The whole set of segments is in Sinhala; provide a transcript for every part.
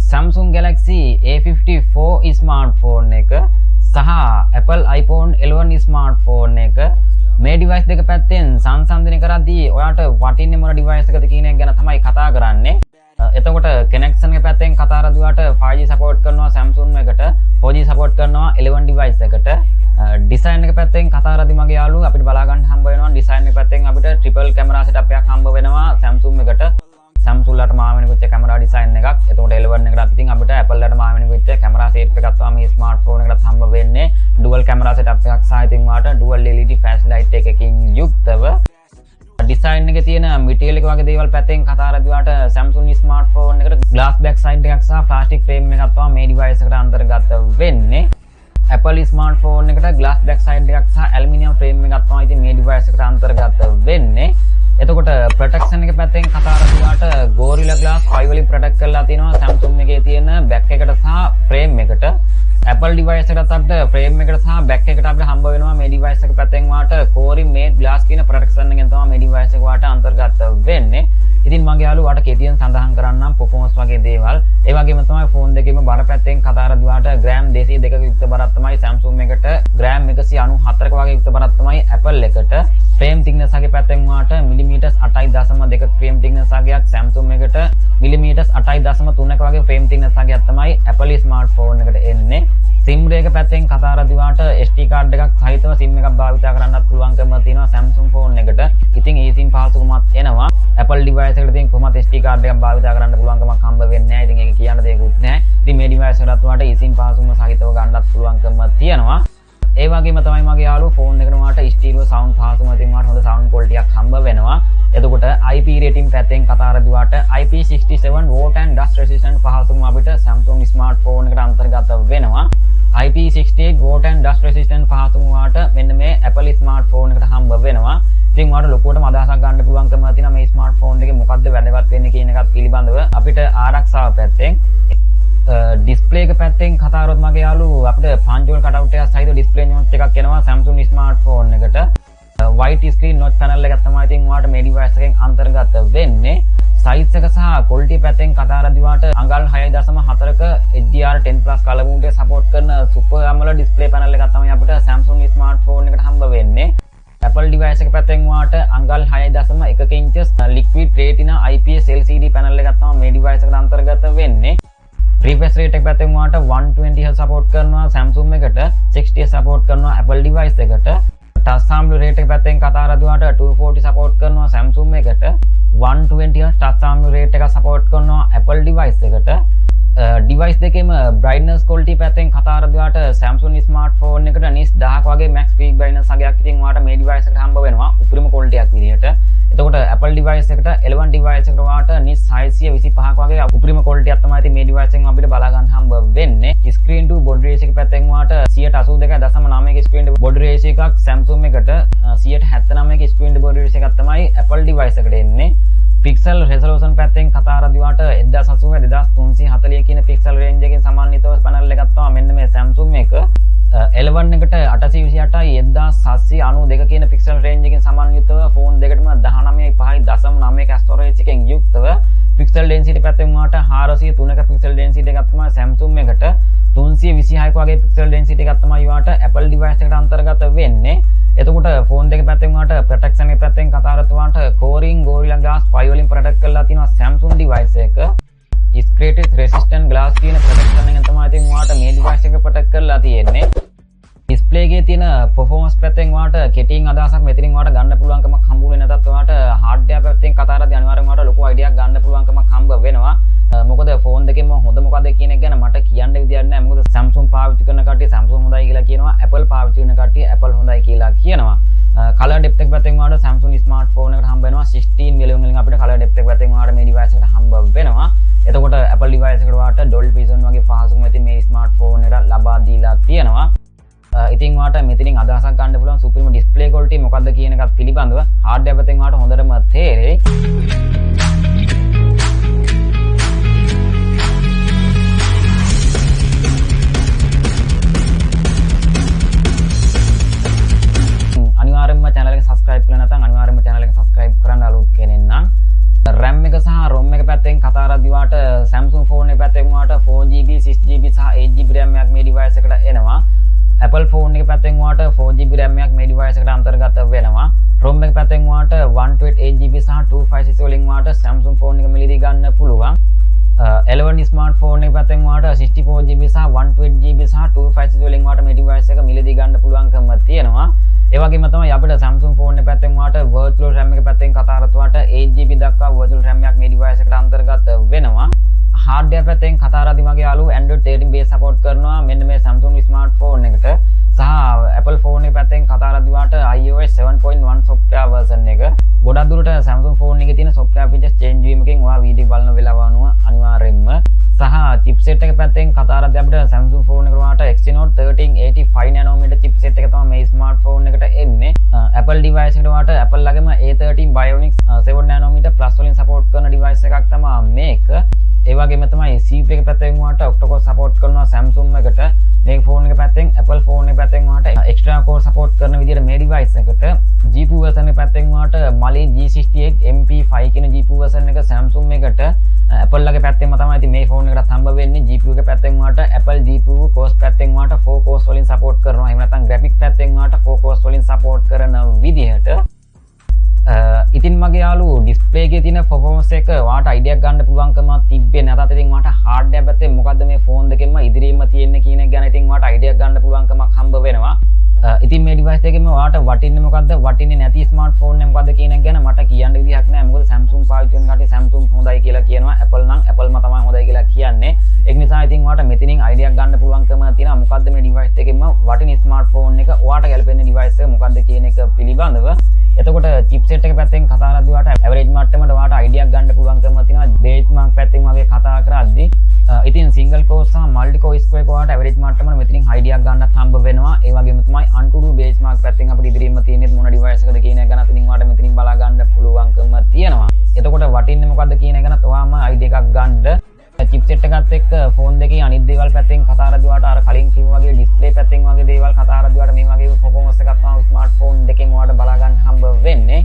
Samsung Galaxy A54 smartphone එක සහ Apple iPhone 11 smartphone එක මේ device දෙක පැත්තෙන් සංසන්දනය කරද්දී ඔයාට වටින්නේ මොන device එකද කියන එක ගැන තමයි කතා කරන්නේ. එතකොට connection එක පැත්තෙන් කතා කරද්දී ඔයාට 5G support කරනවා Samsung එකට, 4G support කරනවා 11 device එකට. design එක පැත්තෙන් කතා කරද්දී මගේ යාළුවෝ අපිට බලා ගන්න හම්බ වෙනවා design එක පැත්තෙන් අපිට triple camera setup එකක් හම්බ වෙනවා Samsung එකට. Samsung ලට මාවෙනි වෙච්ච කැමරා ඩිසයින් එකක්. එතකොට 11 එකටත් ඉතින් අපිට Apple ලට මාවෙනි වෙච්ච කැමරා සෙට් එකක් තමයි මේ ස්මාර්ට්ෆෝන් එකටත් හම්බ වෙන්නේ. ඩුවල් කැමරා සෙටප් එකක් සහ ඉතින් වාට ඩුවල් LED ෆ්ලෑෂ් ලයිට් එකකින් යුක්තව ඩිසයින් එකේ තියෙන මැටීරියල් එක වගේ දේවල් පැත්තෙන් කතා කරද්දී වාට Samsung ස්මාර්ට්ෆෝන් එකට glass back side එකක් සහ ප්ලාස්ටික් ෆ්‍රේම් එකක් තමයි මේ device එකට අන්තර්ගත වෙන්නේ. Apple ස්මාර්ට්ෆෝන් එකට glass back side එකක් සහ ඇලුමිනියම් ෆ්‍රේම් එකක් තමයි ඉතින් මේ device එකට අන්තර්ගත වෙන්නේ. එතකොට ප්‍රොටෙක්ෂන් එක පැත්තෙන් කතා කරද්දී Gorilla Glass 5 වලින් ප්‍රොටෙක්ට් කරලා තියෙනවා Samsung එකේ තියෙන බෑක් එකට සහ ෆ්‍රේම් එකට. Apple device එකටත් අපිට ෆ්‍රේම් එකට සහ බෑක් එකට අපිට හම්බ වෙනවා මේ device එක පැත්තෙන් වාට Core made glass කියන ප්‍රොටෙක්ෂන් එකෙන් තමයි මේ device එක වාට අන්තර්ගත වෙන්නේ. ඉතින් මගේ යාළුවෝ වාට කෙටියෙන් සඳහන් කරන්නම් performance වගේ දේවල්. ඒ වගේම තමයි ෆෝන් දෙකේම බර පැත්තෙන් කතා කරද්දී වාට ග්‍රෑම් 202ක යුක්ත බරක් තමයි Samsung එකට, ග්‍රෑම් 194ක වගේ යුක්ත බරක් තමයි Apple එකට. ෆ්‍රේම් thickness එකේ පැත්තෙන් වාට මිලිමීටර්ස් 8.2ක ෆ්‍රේම් thickness එකක් Samsung එකට, මිලිමීටර්ස් 8.3ක වගේ ෆ්‍රේම් thickness එකක් තමයි Apple ස්මාර්ට්ෆෝන් එකට එන්නේ. SIM එක පැත්තෙන් කතා කරද්දී වාට SD card එකක් සහිතව SIM එකක් භාවිත කරන්නත් පුළුවන්කම තියෙනවා Samsung phone එකට. ඉතින් ඒ SIM පහසුකමක් එනවා. Apple device එකට තියෙන කොහොමද SD card එකක් භාවිත කරන්න පුළුවන්කමක් හම්බ වෙන්නේ නැහැ. ඉතින් ඒක කියන්න දෙයක්වත් නැහැ. ඉතින් මේ device වලත් වාට eSIM පහසුකම සහිතව ගන්නත් පුළුවන්කම තියෙනවා. ඒ වගේම තමයි මගේ යාළුවෝ ෆෝන් එකට වාට ස්ටීරියෝ සවුන්ඩ් පහසුකම තියෙන වාට හොඳ සවුන්ඩ් ක්වොලිටි එකක් හම්බ වෙනවා. එතකොට IP rating පැත්තෙන් කතා කරද්දී වාට IP67 water and dust resistant පහසුකම අපිට Samsung ස්මාර්ට්ෆෝන් එකට අන්තර්ගත වෙනවා. IP68 water and dust resistant පහසුකම වාට මෙන්න මේ Apple ස්මාර්ට්ෆෝන් එකට හම්බ වෙනවා. ඉතින් වාට ලොකුවටම අදහසක් ගන්න පුළුවන්කම තියෙනවා මේ ස්මාර්ට්ෆෝන් එකේ මොකද්ද වැදගත් වෙන්නේ කියන එකත් පිළිබඳව අපිට ආරක්ෂාව පැත්තෙන් ඩිස්ප්ලේ එක පැත්තෙන් කතා කරොත් මගේ යාළුවෝ අපිට පංචෝල් කටවුට් එකක් සහිත ඩිස්ප්ලේ නෝට් එකක් එනවා Samsung ස්මාර්ට්ෆෝන් එකට. white screen notch panel එකක් තමයි ඉතින් වාට මේ device එකෙන් අන්තර්ගත වෙන්නේ. size එක සහ quality පැත්තෙන් කතා කරද්දී වාට අඟල් 6.4ක HDR10 plus color mode එක support කරන super AMOLED display panel එකක් තමයි අපිට Samsung ස්මාර්ට්ෆෝන් එකට හම්බ වෙන්නේ. Apple device එක පැත්තෙන් වාට අඟල් 6.1 inches liquid retina IPS LCD panel එකක් තමයි මේ device එකට අන්තර්ගත වෙන්නේ. refresh rate එක පැත්තෙන් වාට 120Hz support කරනවා Samsung එකට, 60Hz support කරනවා Apple device එකට. touch sample rate එක පැත්තෙන් කතා කරද්දී වාට 240 support කරනවා Samsung එකට, 120Hz touch sample rate එක support කරනවා Apple device එකට. device දෙකේම brightness quality පැත්තෙන් කතා කරද්දී වාට Samsung smartphone එකට nits 1000ක වගේ max peak brightness අගයක් ඉතින් වාට මේ device එකට හම්බ වෙනවා උපරිම quality එකක් විදිහට. එතකොට Apple device එකට 11 device එකට වාට nits 625ක වගේ උපරිම quality එකක් තමයි ඉතින් මේ device එකෙන් අපිට බලා ගන්න හම්බ වෙන්නේ. screen to body ratio එක පැත්තෙන් වාට 182.9ක screen to body ratio එකක් Samsung එකට, 179ක screen to body ratio එකක් තමයි Apple device එකට එන්නේ. pixel resolution පැත්තෙන් කතා කරද්දී වාට 1080 2340 කියන pixel range එකකින් සමන්විතව panel එකක් තමයි මෙන්න මේ Samsung එක. L1 එකට 828යි 1792 කියන pixel range එකකින් සමන්විතව ෆෝන් දෙකටම 19.5.9ක storage එකෙන් යුක්තව pixel density පැත්තෙන් වාට 403ක pixel density එකක් තමයි Samsung එකට, 326ක වගේ pixel density එකක් තමයි වාට Apple device එකට අන්තර්ගත වෙන්නේ. එතකොට ෆෝන් දෙක පැත්තෙන් වාට ප්‍රොටෙක්ෂන් එක පැත්තෙන් කතා කරත් වාට Core Gorilla Glass 5 වලින් ප්‍රොටෙක්ට් කරලා තියෙනවා Samsung device එක. Scratch resistant glass කියන ප්‍රොටෙක්ෂන් එකෙන් තමයි ඉතින් වාට මේ device එක ප්‍රොටෙක්ට් කරලා තියෙන්නේ. display එකේ තියෙන performance පැත්තෙන් වාට කෙටියෙන් අදහසක් මෙතනින් වාට ගන්න පුළුවන්කමක් හම්බුනේ නැතත් වාට hardware පැත්තෙන් කතා කරද්දී අනිවාර්යෙන්ම වාට ලොකු idea එකක් ගන්න පුළුවන්කමක් හම්බ වෙනවා. මොකද ෆෝන් දෙකෙන්ම හොඳ මොකද කියන එක ගැන මට කියන්න විදියක් නැහැ. මොකද Samsung පාවිච්චි කරන කට්ටිය Samsung හොඳයි කියලා කියනවා, Apple පාවිච්චි කරන කට්ටිය Apple හොඳයි කියලා කියනවා. color depth එක පැත්තෙන් වාට Samsung smartphone එකට හම්බ වෙනවා 16 mm වලින් අපිට color depth එක පැත්තෙන් වාට මේ device එකට හම්බ වෙනවා. එතකොට Apple device එකට වාට Dolby Vision වගේ පහසුකම් ඇති මේ smartphone එකට ලබා දීලා තියෙනවා. ඉතින් වාට මෙතනින් අදහසක් ගන්න පුළුවන් supreme display quality මොකක්ද කියන එකත් පිළිබඳව hardware පැත්තෙන් වාට හොඳටම තේරෙයි. අනිවාර්යෙන්ම channel එක subscribe කරලා නැත්නම් අනිවාර්යෙන්ම channel එක subscribe කරන්න අලුත් කෙනෙක් නම් RAM එක සහ ROM එක පැත්තෙන් කතා කරද්දී වාට Samsung phone එක පැත්තෙන් වාට Apple phone එක පැත්තෙන් ඔයාලට 4GB RAM එකක් මේ device එකට අන්තර්ගත වෙනවා. ROM එක පැත්තෙන් ඔයාලට 128GB සහ 256 වලින් ඔයාලට Samsung phone එක මිලදී ගන්න පුළුවන්. 11 smartphone එක පැත්තෙන් ඔයාලට 64GB සහ 128GB සහ 256 වලින් ඔයාලට මේ device එක මිලදී ගන්න පුළුවන්කම තියෙනවා. ඒ වගේම තමයි අපිට Samsung phone එක පැත්තෙන් ඔයාලට virtual RAM එක පැත්තෙන් කතා කරත් ඔයාලට 8GB දක්වා virtual RAM එකක් මේ device එකට අන්තර්ගත වෙනවා. hardware පැත්තෙන් කතා කරද්දී මගේ යාළුවෝ Android 13 base support කරනවා මෙන්න මේ Samsung smartphone එකට. සහ Apple phone එක පැත්තෙන් කතා කරද්දී ඔයාලට iOS 7.1 software version එක. ගොඩක් දුරට Samsung phone එකේ තියෙන software features change වීමකින් ඔයා වීඩියෝ බලන වෙලාව අනුව අනිවාර්යෙන්ම සහ chipset එක පැත්තෙන් කතා කරද්දී අපිට Samsung phone එකට ඔයාලට Exynos 1385 nanometer chipset එක තමයි මේ smartphone එකට එන්නේ. Apple device එකට ඔයාලට Apple ළඟම A13 Bionic 7 nanometer plus වලින් support කරන device එකක් තමයි මේක. ඒ වගේම තමයි CPU එක පැත්තෙන් ඔයාලට octa-core support කරනවා Samsung එකට. මේ phone එක පැත්තෙන් Apple phone එක පැත්තෙන් ඔයාලට extra core support කරන විදිහට මේ device එකට GPU version එක පැත්තෙන් ඔයාලට Mali G68 MP5 කියන GPU version එක Samsung එකට Apple ලගේ පැත්තෙන්ම තමයි ඉතින් මේ phone එකටත් හම්බ වෙන්නේ. GPU එක පැත්තෙන් ඔයාලට Apple GPU cores පැත්තෙන් ඔයාලට 4 cores වලින් support කරනවා. එහෙම නැත්නම් graphics පැත්තෙන් ඔයාලට 4 cores වලින් support කරන විදිහට ඉතින් මගේ යාළුවෝ display එකේ තියෙන performance එක ඔයාලට idea එකක් ගන්න පුළුවන්කමක් තිබ්බේ නැතත් ඉතින් ඔයාලට hardware පැත්තේ මොකද්ද මේ phone දෙකෙන්ම ඉදිරියෙම තියෙන්නේ කියන එක ගැන ඉතින් ඔයාලට idea එකක් ගන්න පුළුවන්කමක් හම්බ වෙනවා. ඉතින් මේ device දෙකෙන්ම ඔයාලට වටින්නේ මොකද්ද වටින්නේ නැති smartphone එක මොකද්ද කියන එක ගැන මට කියන්න විදිහක් නැහැ. මොකද Samsung පාවිච්චි කරන කට්ටිය Samsung හොඳයි කියලා කියනවා. Apple නම් Appleම තමයි හොඳයි කියලා කියන්නේ. ඒක නිසා ඉතින් ඔයාලට මෙතනින් idea එකක් ගන්න පුළුවන්කම තියෙනවා මොකද්ද මේ device දෙකෙන්ම වටින smartphone එක ඔයාලට ගැලපෙන device එක මොකද්ද කියන එක පිළිබඳව. එතකොට chipset එක පැත්තෙන් කතා කරද්දී ඔයාලට average මට්ටමට ඔයාලට idea එකක් ගන්න පුළුවන්කම තියෙනවා. benchmark පැත්තෙන් වගේ කතා කරද්දී ඉතින් single core සහ multi core score එක ඔයාලට average මට්ටමට මෙතනින් idea එකක් ගන්නත් හම්බ වෙනවා. ඒ වගේම තමයි Antutu benchmark පැත්තෙන් අපිට ඉදිරියෙම තියෙන්නේ මොන device එකද කියන එක ගැන ඉතින් ඔයාලට මෙතනින් බලා ගන්න පුළුවන්කම තියෙනවා. එතකොට වටින්නේ මොකද්ද කියන එක ගැනත් ඔයාම idea එකක් ගන්න. chipset එකත් එක්ක phone දෙකේ අනිත් දේවල් පැත්තෙන් කතා කරද්දී ඔයාලට අර කලින් කිව්වා වගේ display පැත්තෙන් වගේ දේවල් කතා කරද්දී ඔයාලට මේ වගේ performance එකක් තමයි smartphone දෙකෙන් ඔයාලට බලා ගන්න හම්බ වෙන්නේ.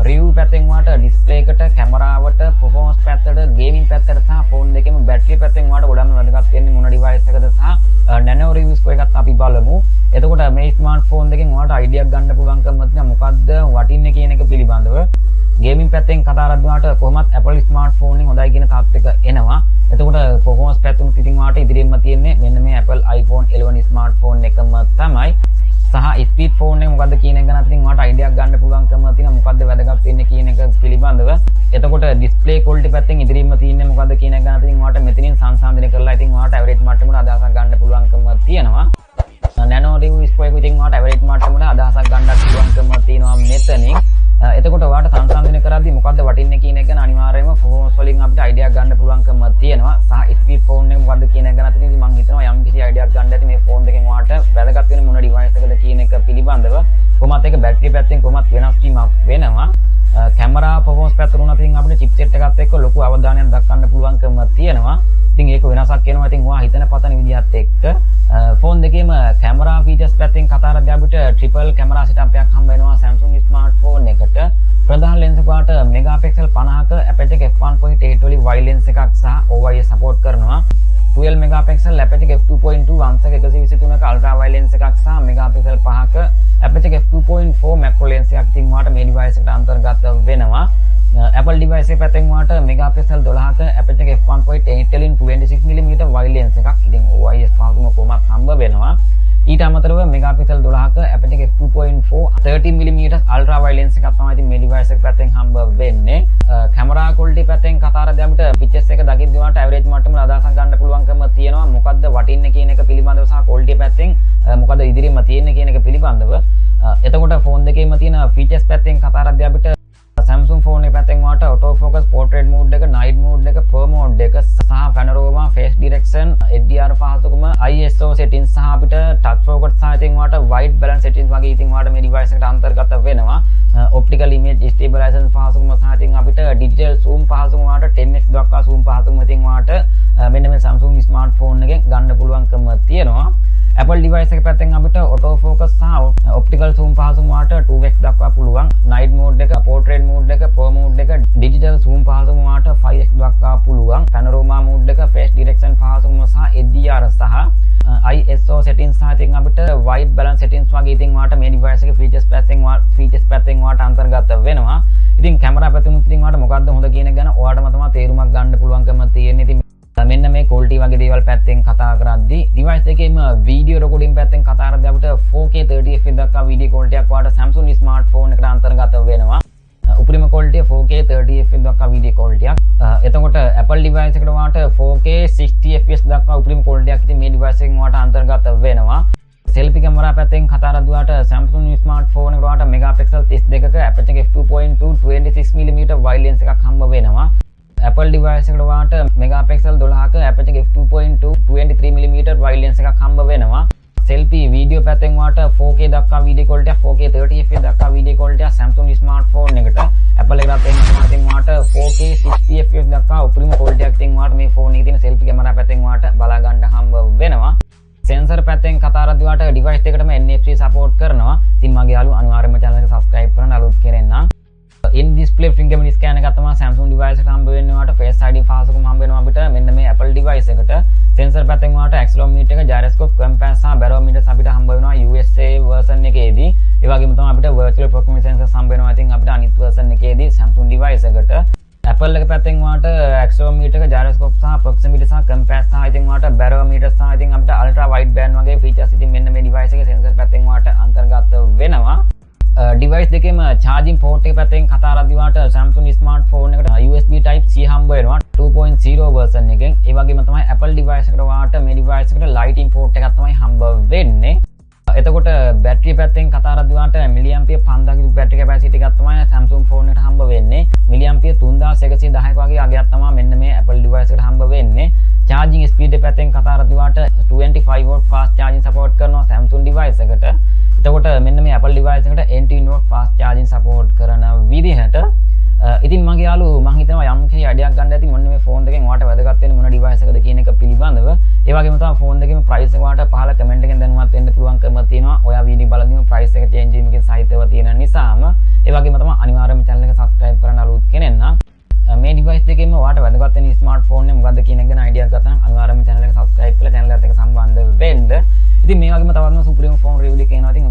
review පැත්තෙන් ඔයාලට display එකට, කැමරාවට, performance පැත්තට, gaming පැත්තට සහ phone දෙකේම battery පැත්තෙන් ඔයාලට ගොඩක්ම වැදගත් වෙන්නේ මොන device එකද සහ nano reviews එකත් අපි බලමු. එතකොට මේ smartphone දෙකෙන් ඔයාලට idea එකක් ගන්න පුළුවන්කම තියෙනවා මොකද්ද වටින්නේ කියන එක පිළිබඳව. gaming පැත්තෙන් කතා කරද්දී ඔයාලට කොහොමත් Apple smartphone එකෙන් හොඳයි කියන තාත්වික එනවා. එතකොට performance පැත්තෙන් ඉතින් ඔයාලට ඉදිරියෙන්ම තියෙන්නේ මෙන්න මේ Apple iPhone 11 smartphone එකම තමයි. සහ speed phone එක මොකද්ද කියන එක ගැන ඉතින් ඔයාලට idea එකක් ගන්න පුළුවන්කම තියෙනවා මොකද්ද වැදගත් වෙන්නේ කියන එක පිළිබඳව. එතකොට display quality පැත්තෙන් ඉදිරියෙන්ම තියෙන්නේ මොකද්ද කියන එක ගැන ඉතින් ඔයාලට මෙතනින් සංසන්දනය කරලා ඉතින් ඔයාලට average මට්ටමට අදහසක් ගන්න පුළුවන්කම තියෙනවා. nano review score එක ඉතින් ඔයාලට average මට්ටමට අදහසක් ගන්නත් පුළුවන්කම තියෙනවා මෙතනින්. එතකොට ඔයාලට සංසන්දනය කරද්දී මොකද්ද වටින්නේ කියන එක ගැන අනිවාර්යයෙන්ම performance වලින් අපිට idea එකක් ගන්න පුළුවන්කම තියෙනවා. සහ speed phone එක මොකද්ද කියන එක ගැන ඉතින් මම හිතනවා යම් කිසි idea එකක් ගන්න ඇති මේ phone දෙකෙන් ඔයාලට වැදගත් වෙන මොන device එකද කියන එක පිළිබඳව. කොහොමත් ඒක battery පැත්තෙන් කොහොමත් වෙනස් වීමක් වෙනවා. කැමරා performance පැත්තට උනත් ඉතින් අපිට chipset එකත් එක්ක ලොකු අවධානයක් දක්වන්න පුළුවන්කම තියෙනවා. ඉතින් ඒක වෙනසක් වෙනවා. ඉතින් ඔයා හිතන පතන විදිහත් එක්ක phone දෙකේම කැමරා features පැත්තෙන් කතා කරද්දී අපිට triple camera setup එකක් හම්බ වෙනවා Samsung smartphone එකට. ප්‍රධාන lens එක වාට megapixel 50ක aperture f1.8 වලින් wide lens එකක් සහ OIS support කරනවා. 12 megapixel aperture f2.2 අංශක 123ක ultra wide lens එකක් සහ megapixel 5ක aperture f2.4 macro lens එකක් ඉතින් වාට මේ device එකට අන්තර්ගත වෙනවා. Apple device එක පැත්තෙන් වාට megapixel 12ක aperture f1.8 වලින් 26mm wide lens එකක් ඉතින් OIS පහසුම කොහොමත් හම්බ වෙනවා. ඊට අමතරව megapixel 12ක aperture f2.4 30mm ultra wide lens එකක් තමයි ඉතින් මේ device එක පැත්තෙන් හම්බ වෙන්නේ. camera quality පැත්තෙන් කතා කරද්දී අපිට pictures එක දකිද්දී වාට average මට්ටමට අදහසක් ගන්න පුළුවන්කම තියෙනවා. මොකද්ද වටින්නේ කියන එක පිළිබඳව සහ quality පැත්තෙන් මොකද ඉදිරියෙම තියෙන්නේ කියන එක පිළිබඳව. එතකොට phone දෙකේම තියෙන features පැත්තෙන් කතා කරද්දී අපිට Samsung phone එක පැත්තෙන් වාට auto focus portrait mode එක, night mode එක, pro mode එක සහ panorama, face direction, HDR පහසුකම, ISO settings සහ අපිට touch focus සහ ඉතින් වාට white balance settings වගේ ඉතින් වාට මේ device එකට අන්තර්ගත වෙනවා. optical image stabilization පහසුකම සහ ඉතින් අපිට digital zoom පහසුකම වාට 10x දක්වා zoom පහසුකම ඉතින් වාට මෙන්න මේ Samsung smartphone එකෙන් ගන්න පුළුවන්කම තියෙනවා. Apple device එක පැත්තෙන් අපිට auto focus සහ optical zoom පහසුකම වාට 2x දක්වා පුළුවන්. night mode එක, portrait mode එක, pro mode එක, digital zoom පහසුකම වාට 5x දක්වා පුළුවන්. panorama mode එක, face direction පහසුකම සහ HDR ආකාර සහ ISO settings සහ ඉතින් අපිට white balance settings වගේ ඉතින් වාට මේ device එකේ features පැත්තෙන් වාට අන්තර්ගත වෙනවා. ඉතින් කැමරා පැත්තෙන් ඉතින් වාට මොකද්ද හොඳ කියන එක ගැන ඔයාලටම තමයි තේරුමක් ගන්න පුළුවන්කම තියෙන්නේ. ඉතින් මෙන්න මේ quality වගේ දේවල් පැත්තෙන් කතා කරද්දී device එකේම video recording පැත්තෙන් කතා කරද්දී අපිට 4K 30 fps දක්වා video quality එකක් වාට Samsung smartphone එකට අන්තර්ගත වෙනවා. උපරිම quality 4K 30 fps දක්වා video quality එකක්. එතකොට Apple device එකට වාට 4K 60 fps දක්වා උපරිම quality එකක් ඉතින් මේ device එකෙන් වාට අන්තර්ගත වෙනවා. selfie camera පැත්තෙන් කතා කරද්දී වාට Samsung smartphone එකට වාට megapixel 32ක aperture f2.2 26mm wide lens එකක් හම්බ වෙනවා. Apple device එකට වාට megapixel 12ක aperture f2.2 23mm wide lens එකක් හම්බ වෙනවා. selfie video පැත්තෙන් වාට 4K දක්වා video quality 4K 30 fps දක්වා video quality Samsung smartphone එකට Apple එකකට එන්න වාට 4K 60 fps දක්වා උපරිම quality එකක් තින් වාට මේ phone එකේ තියෙන selfie camera පැත්තෙන් වාට බලා ගන්න හම්බ වෙනවා. sensor පැත්තෙන් කතා කරද්දී වාට device එකටම NFC support කරනවා. ඉතින් මගේ යාළුවෝ අනිවාර්යයෙන්ම channel එක subscribe කරන්න අලුත් කෙනෙක් in display fingerprint scan එකක් තමයි Samsung device එකට හම්බ වෙන්නේ වාට face ID පාසකම හම්බ වෙනවා අපිට මෙන්න මේ Apple device එකට. sensor පැත්තෙන් වාට accelerometer එක gyroscope compass සහ barometer අපිට හම්බ වෙනවා USA version එකේදී. ඒ වගේම තමයි අපිට virtual proximity sensor හම්බ වෙනවා. ඉතින් අපිට අනිත් version එකේදී Samsung device එකට Apple එක පැත්තෙන් වාට accelerometer එක gyroscope සහ proximity සහ compass සහ ඉතින් වාට barometer සහ ඉතින් අපිට ultra wide band වගේ features ඉතින් මෙන්න මේ device එකේ sensor පැත්තෙන් වාට අන්තර්ගත වෙනවා. device දෙකේම charging port එක පැත්තෙන් කතා කරද්දී වාට Samsung smartphone එකට USB type C හම්බ වෙනවා 2.0 version එකෙන්. ඒ වගේම තමයි Apple device එකට වාට මේ device එකට lightning port එකක් තමයි හම්බ වෙන්නේ. එතකොට battery පැත්තෙන් කතා කරද්දී වාට milliampere 5000 battery capacity එකක් තමයි Samsung phone එකට හම්බ වෙන්නේ. milliampere 3110ක වගේ අගයක් තමයි මෙන්න මේ Apple device එකට හම්බ වෙන්නේ. charging speed පැත්තෙන් කතා කරද්දී වාට 25 watt fast charging support කරනවා Samsung device එකට. එතකොට මෙන්න මේ Apple device එකට 80 watt fast charging support කරන විදිහට ඉතින් මගේ යාළුවෝ මම හිතනවා යම් කිසි අඩයක් ගන්න ඇති මොන්න මේ phone දෙකෙන් ඔයාලට වැදගත් වෙන්නේ මොන device එකද කියන එක පිළිබඳව. ඒ වගේම තමයි phone දෙකේම price එක ඔයාලට පහළ comment එකෙන් දැනුවත් වෙන්න පුළුවන්කම තියෙනවා. ඔයා වීඩියෝ බලද්දිම price එක change වීමකින් සහිතව තියෙන නිසාම ඒ වගේම තමයි අනිවාර්යයෙන්ම channel එක subscribe කරන්න අලුත් කෙනෙක් නම් මේ device දෙකෙන්ම ඔයාලට වැදගත් වෙන smartphone එක මොකද්ද කියන එක ගැන idea එකක් ගන්න අනිවාර්යයෙන්ම channel එක subscribe කරලා channel එකත් එක්ක සම්බන්ධ වෙන්න. ඉතින් මේ වගේම තවත් සුප්‍රීම phone review එකක් එනවා. ඉතින්